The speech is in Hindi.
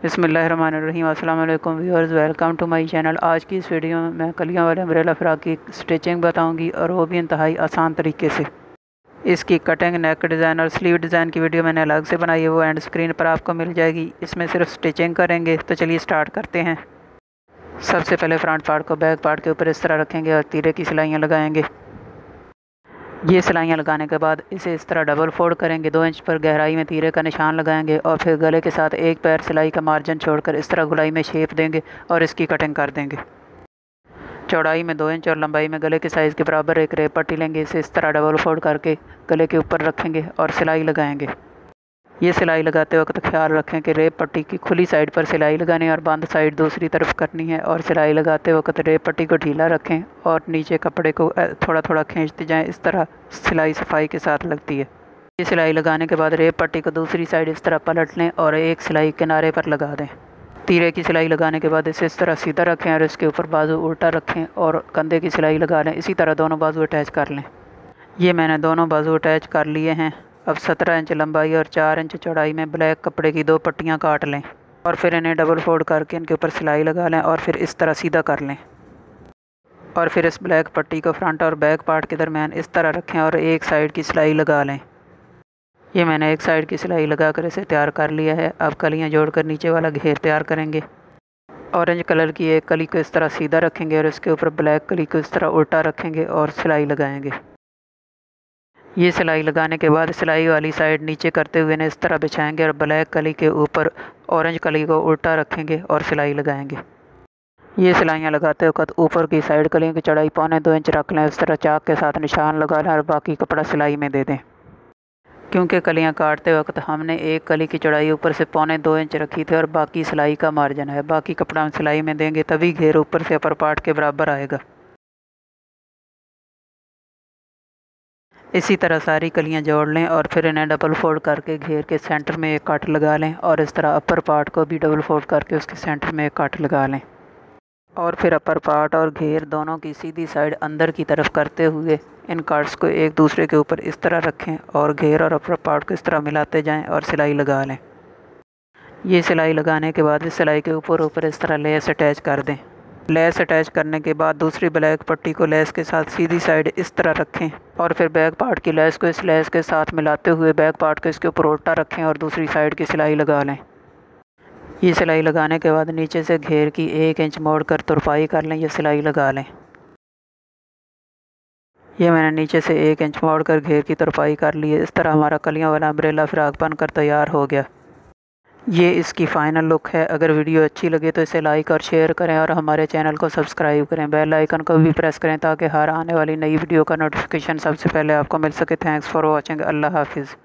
बिस्मिल्लाहिर्रहमानिर्रहीम। अस्सलाम वालेकुम viewers, welcome to my channel. आज की इस वीडियो में मैं कलियों वाले अम्ब्रेला फ्रॉक की स्टिचिंग बताऊंगी और वो भी इंतहाई आसान तरीके से। इसकी कटिंग, नेक डिज़ाइन और स्लीव डिज़ाइन की वीडियो मैंने अलग से बनाई है, वो एंड स्क्रीन पर आपको मिल जाएगी। इसमें सिर्फ स्टिचिंग करेंगे, तो चलिए स्टार्ट करते हैं। सबसे पहले फ्रंट पार्ट को बैक पार्ट के ऊपर इस तरह रखेंगे और तीरे की सिलाइयाँ लगाएंगे। ये सिलाइयाँ लगाने के बाद इसे इस तरह डबल फोल्ड करेंगे, 2 इंच पर गहराई में तीरे का निशान लगाएंगे और फिर गले के साथ एक पैर सिलाई का मार्जिन छोड़कर इस तरह गुलाई में शेप देंगे और इसकी कटिंग कर देंगे। चौड़ाई में 2 इंच और लंबाई में गले के साइज़ के बराबर एक रेप पट्टी लेंगे। इसे इस तरह डबल फोल्ड करके गले के ऊपर रखेंगे और सिलाई लगाएंगे। ये सिलाई लगाते वक्त ख्याल रखें कि रेप पट्टी की खुली साइड पर सिलाई लगानी है और बंद साइड दूसरी तरफ करनी है। और सिलाई लगाते वक्त रेप पट्टी को ढीला रखें और नीचे कपड़े को थोड़ा थोड़ा खींचते जाएं। इस तरह सिलाई सफाई के साथ लगती है। ये सिलाई लगाने के बाद रेप पट्टी को दूसरी साइड इस तरह पलट लें और एक सिलाई किनारे पर लगा दें। तीरे की सिलाई लगाने के बाद इसे इस तरह सीधा रखें और इसके ऊपर बाजू उल्टा रखें और कंधे की सिलाई लगा लें। इसी तरह दोनों बाजू अटैच कर लें। ये मैंने दोनों बाजू अटैच कर लिए हैं। अब 17 इंच लंबाई और 4 इंच चौड़ाई में ब्लैक कपड़े की 2 पट्टियाँ काट लें और फिर इन्हें डबल फोल्ड करके इनके ऊपर सिलाई लगा लें और फिर इस तरह सीधा कर लें। और फिर इस ब्लैक पट्टी को फ्रंट और बैक पार्ट के दरमियान इस तरह रखें और एक साइड की सिलाई लगा लें। ये मैंने एक साइड की सिलाई लगाकर इसे तैयार कर लिया है। अब कलियाँ जोड़कर नीचे वाला घेर तैयार करेंगे। ऑरेंज कलर की एक कली को इस तरह सीधा रखेंगे और इसके ऊपर ब्लैक कली को इस तरह उल्टा रखेंगे और सिलाई लगाएंगे। ये सिलाई लगाने के बाद सिलाई वाली साइड नीचे करते हुए इन्हें इस तरह बिछाएंगे और ब्लैक कली के ऊपर ऑरेंज कली को उल्टा रखेंगे और सिलाई लगाएंगे। ये सिलाइयाँ लगाते वक्त ऊपर की साइड कलियों की चौड़ाई 1.25 इंच रख लें। इस तरह चाक के साथ निशान लगा लें और बाकी कपड़ा सिलाई में दे दें। क्योंकि कलियाँ काटते वक्त हमने एक कली की चौड़ाई ऊपर से 1.25 इंच रखी थी और बाकी सिलाई का मार्जिन है। बाकी कपड़ा हम सिलाई में देंगे, तभी घेर ऊपर से अपर पार्ट के बराबर आएगा। इसी तरह सारी कलियां जोड़ लें और फिर इन्हें डबल फोल्ड करके घेर के सेंटर में एक कट लगा लें और इस तरह अपर पार्ट को भी डबल फोल्ड करके उसके सेंटर में एक कट लगा लें। और फिर अपर पार्ट और घेर दोनों की सीधी साइड अंदर की तरफ करते हुए इन कट्स को एक दूसरे के ऊपर इस तरह रखें और घेर और अपर पार्ट को इस तरह मिलाते जाएं और सिलाई लगा लें। ये सिलाई लगाने के बाद इस सिलाई के ऊपर इस तरह लेस अटैच कर दें। लेस अटैच करने के बाद दूसरी ब्लैक पट्टी को लेस के साथ सीधी साइड इस तरह रखें और फिर बैक पार्ट की लेस को इस लेस के साथ मिलाते हुए बैक पार्ट को इसके ऊपर उल्टा रखें और दूसरी साइड की सिलाई लगा लें। ये सिलाई लगाने के बाद नीचे से घेर की 1 इंच मोड़ कर तुरपाई कर लें। ये सिलाई लगा लें। ये मैंने नीचे से 1 इंच मोड़ कर घेर की तुरपाई कर ली है। इस तरह हमारा कलियों वाला अम्ब्रेला फ्रॉक बनकर तैयार हो गया। ये इसकी फ़ाइनल लुक है। अगर वीडियो अच्छी लगे तो इसे लाइक और शेयर करें और हमारे चैनल को सब्सक्राइब करें। बेल आइकन को भी प्रेस करें ताकि हर आने वाली नई वीडियो का नोटिफिकेशन सबसे पहले आपको मिल सके। Thanks for watching. अल्लाह हाफिज़।